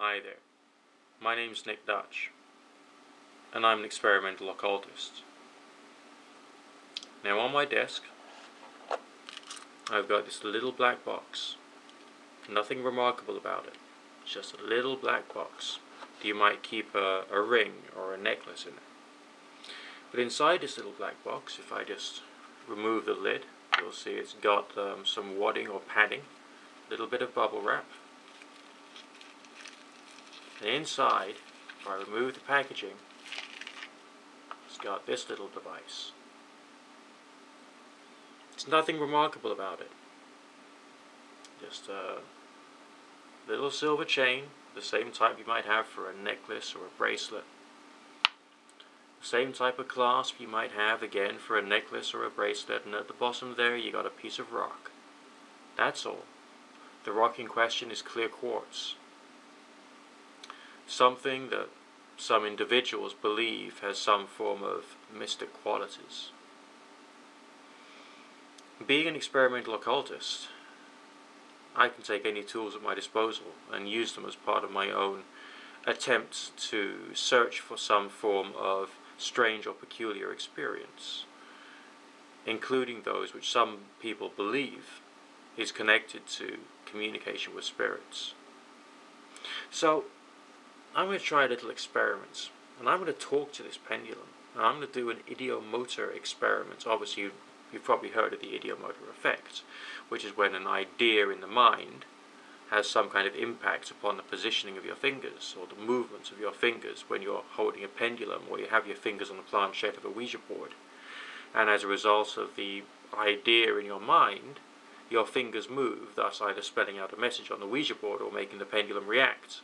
Hi there, my name's Nick Dutch, and I'm an experimental occultist. Now on my desk, I've got this little black box. Nothing remarkable about it, it's just a little black box. You might keep a ring or a necklace in it. But inside this little black box, if I just remove the lid, you'll see it's got some wadding or padding, a little bit of bubble wrap. And inside, if I remove the packaging, it's got this little device. There's nothing remarkable about it. Just a little silver chain, the same type you might have for a necklace or a bracelet. The same type of clasp you might have again for a necklace or a bracelet, and at the bottom there you got a piece of rock. That's all. The rock in question is clear quartz. Something that some individuals believe has some form of mystic qualities. Being an experimental occultist, I can take any tools at my disposal and use them as part of my own attempts to search for some form of strange or peculiar experience, including those which some people believe is connected to communication with spirits. So, I'm going to try a little experiment, and I'm going to talk to this pendulum, and I'm going to do an idiomotor experiment. Obviously, you've probably heard of the idiomotor effect, which is when an idea in the mind has some kind of impact upon the positioning of your fingers, or the movements of your fingers when you're holding a pendulum, or you have your fingers on the planchette of a Ouija board. And as a result of the idea in your mind, your fingers move, thus either spelling out a message on the Ouija board or making the pendulum react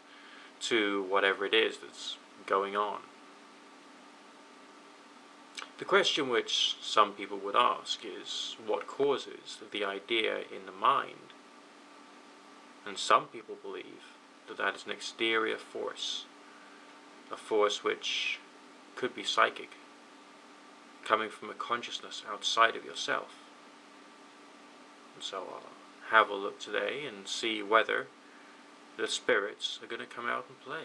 to whatever it is that's going on. The question which some people would ask is, what causes the idea in the mind? And some people believe that that is an exterior force, a force which could be psychic, coming from a consciousness outside of yourself. And so I'll have a look today and see whether the spirits are going to come out and play.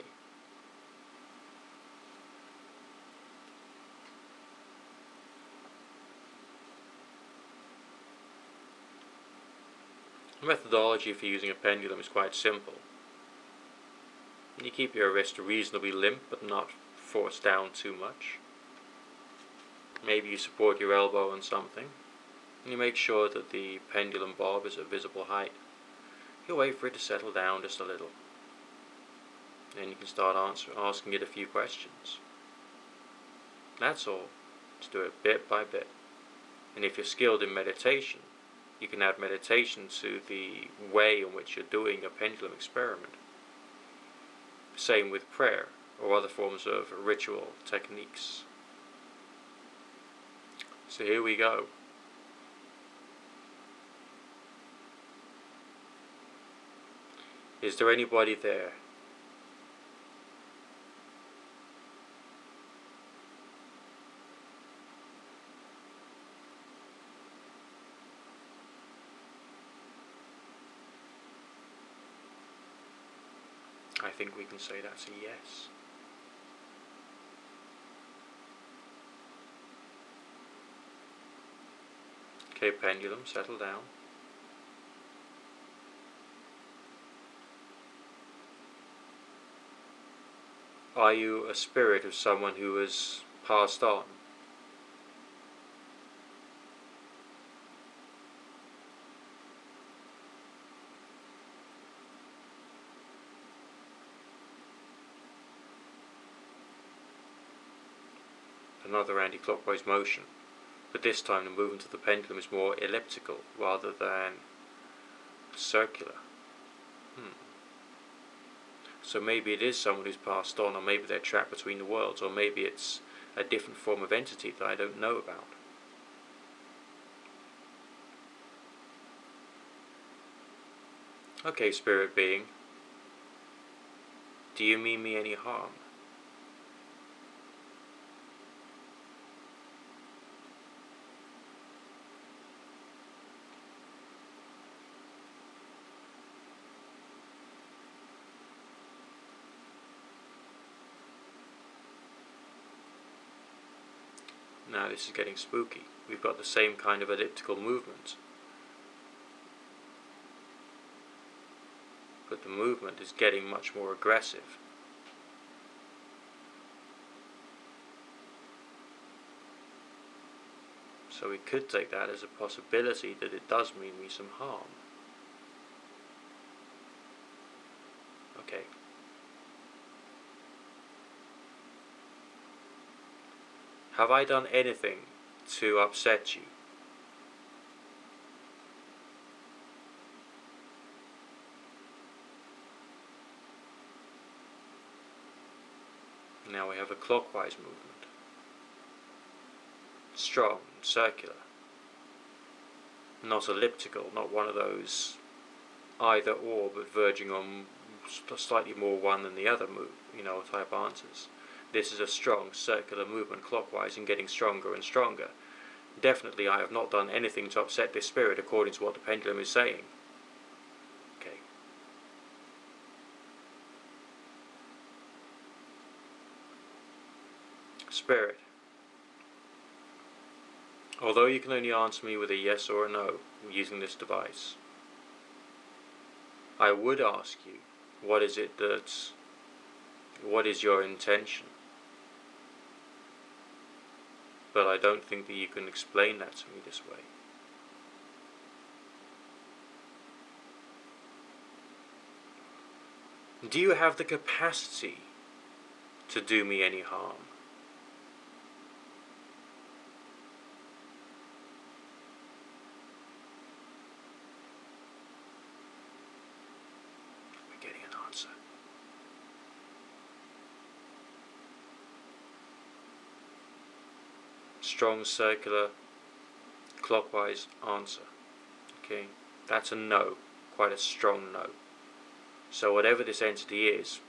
The methodology for using a pendulum is quite simple. You keep your wrist reasonably limp but not forced down too much. Maybe you support your elbow on something, and you make sure that the pendulum bob is at visible height. You wait for it to settle down just a little. Then you can start asking it a few questions. That's all. Just do it bit by bit. And if you're skilled in meditation, you can add meditation to the way in which you're doing a pendulum experiment. Same with prayer or other forms of ritual techniques. So here we go. Is there anybody there? I think we can say that's a yes. Okay, pendulum, settle down. Are you a spirit of someone who has passed on? Another anti-clockwise motion, but this time the movement of the pendulum is more elliptical rather than circular. So maybe it is someone who's passed on, or maybe they're trapped between the worlds, or maybe it's a different form of entity that I don't know about. Okay, spirit being, do you mean me any harm? Now this is getting spooky. We've got the same kind of elliptical movement, but the movement is getting much more aggressive. So we could take that as a possibility that it does mean me some harm. Okay. Have I done anything to upset you? Now we have a clockwise movement. Strong, circular. Not elliptical, not one of those either or, but verging on slightly more one than the other type answers. This is a strong circular movement clockwise and getting stronger and stronger. Definitely I have not done anything to upset this spirit according to what the pendulum is saying. Okay. Spirit. Although you can only answer me with a yes or a no using this device, I would ask you, what is your intention? But I don't think that you can explain that to me this way. Do you have the capacity to do me any harm? We're getting an answer. Strong circular clockwise answer. Okay, that's a no, quite a strong no. So whatever this entity is,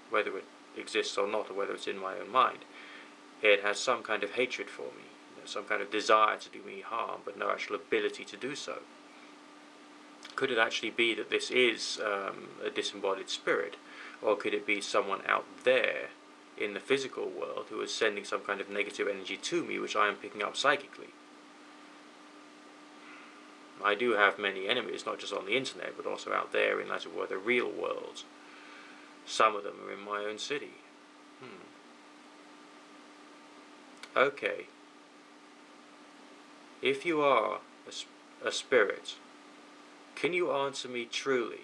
whether it exists or not, or whether it's in my own mind, it has some kind of hatred for me, some kind of desire to do me harm, but no actual ability to do so. Could it actually be that this is a disembodied spirit, or could it be someone out there in the physical world who is sending some kind of negative energy to me, which I am picking up psychically? I do have many enemies, not just on the internet, but also out there in, as it were, the real world. Some of them are in my own city. Okay. If you are a spirit, can you answer me truly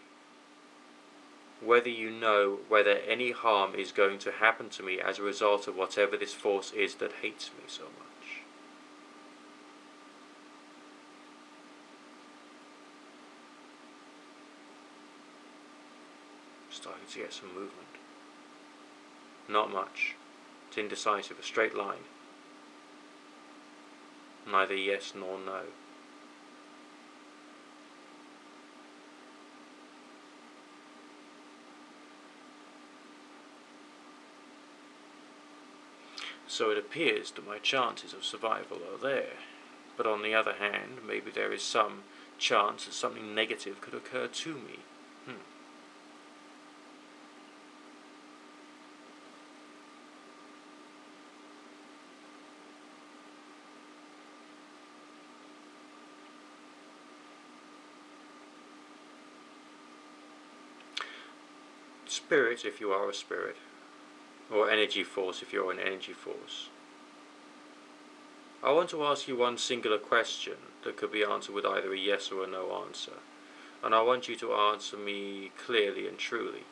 whether you know whether any harm is going to happen to me as a result of whatever this force is that hates me so much? Starting to get some movement. Not much. It's indecisive, a straight line. Neither yes nor no. So it appears that my chances of survival are there, but on the other hand, maybe there is some chance that something negative could occur to me. Spirit, if you are a spirit, or energy force if you're an energy force. I want to ask you one singular question that could be answered with either a yes or a no answer, and I want you to answer me clearly and truly.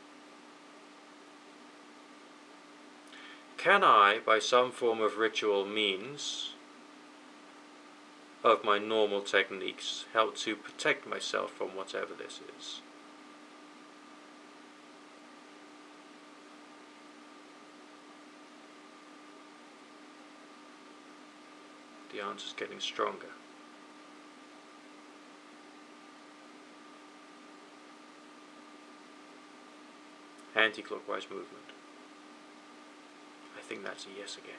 Can I, by some form of ritual means of my normal techniques, help to protect myself from whatever this is? The answer's getting stronger. Anti-clockwise movement. I think that's a yes again.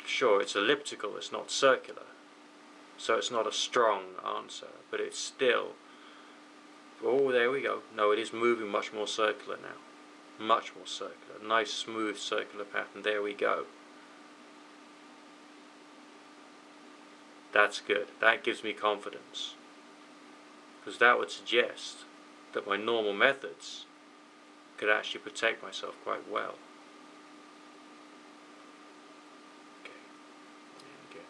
Sure, it's elliptical, it's not circular, so it's not a strong answer, but it's still... Oh, there we go. No, it is moving much more circular now. Much more circular. Nice smooth circular pattern. There we go. That's good. That gives me confidence. Because that would suggest that my normal methods could actually protect myself quite well. Okay. There we go.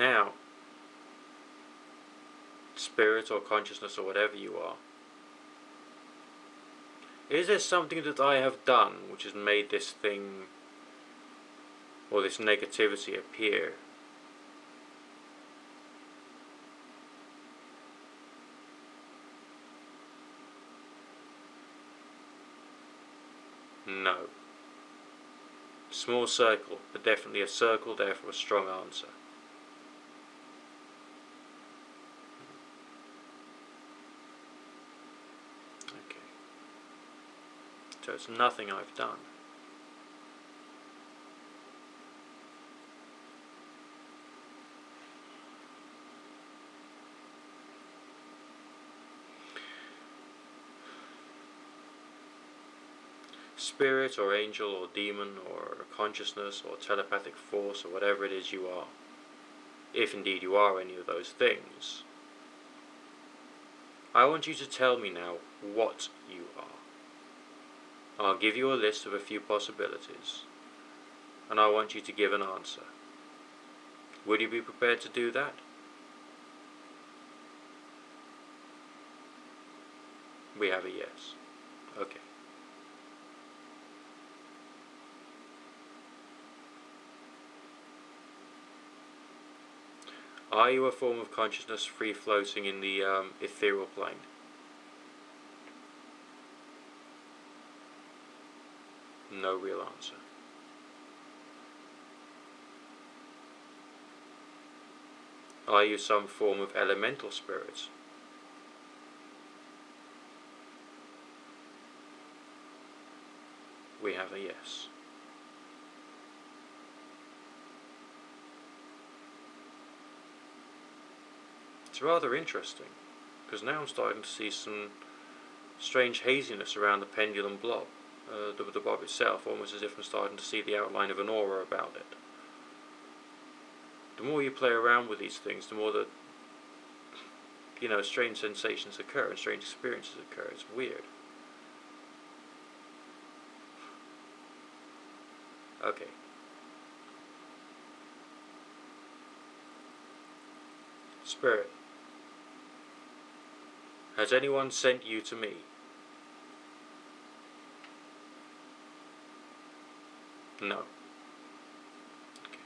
Now, spirit or consciousness or whatever you are, is there something that I have done which has made this thing or this negativity appear? No. Small circle, but definitely a circle, therefore a strong answer. Okay. So it's nothing I've done. Spirit or angel or demon or consciousness or telepathic force or whatever it is you are, if indeed you are any of those things, I want you to tell me now what you are. I'll give you a list of a few possibilities, and I want you to give an answer. Would you be prepared to do that? We have a yes. Okay. Are you a form of consciousness free floating in the ethereal plane? No real answer. Are you some form of elemental spirit? We have a yes. It's rather interesting, because now I'm starting to see some strange haziness around the pendulum blob, the blob itself, almost as if I'm starting to see the outline of an aura about it. The more you play around with these things, the more that, strange sensations occur and strange experiences occur. It's weird. Okay. Spirit, has anyone sent you to me? No. Okay.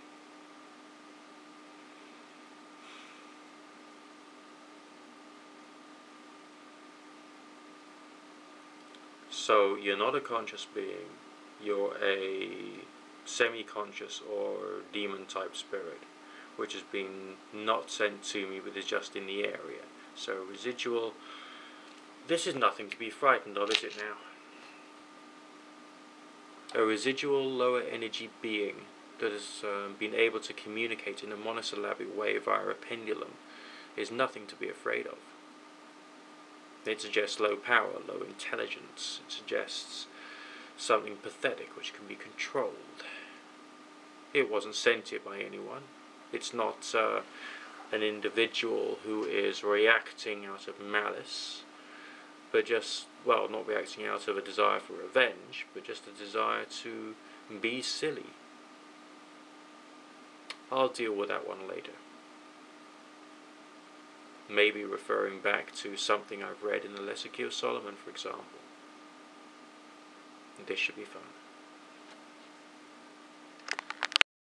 So you're not a conscious being, you're a semi-conscious or demon-type spirit, which has been not sent to me but is just in the area. So residual, this is nothing to be frightened of, is it now? A residual lower energy being that has been able to communicate in a monosyllabic way via a pendulum is nothing to be afraid of. It suggests low power, low intelligence. It suggests something pathetic which can be controlled. It wasn't sent here by anyone. It's not an individual who is reacting out of malice, but just, well, not reacting out of a desire for revenge, but just a desire to be silly. I'll deal with that one later. Maybe referring back to something I've read in the Lesser Solomon, for example. This should be fun.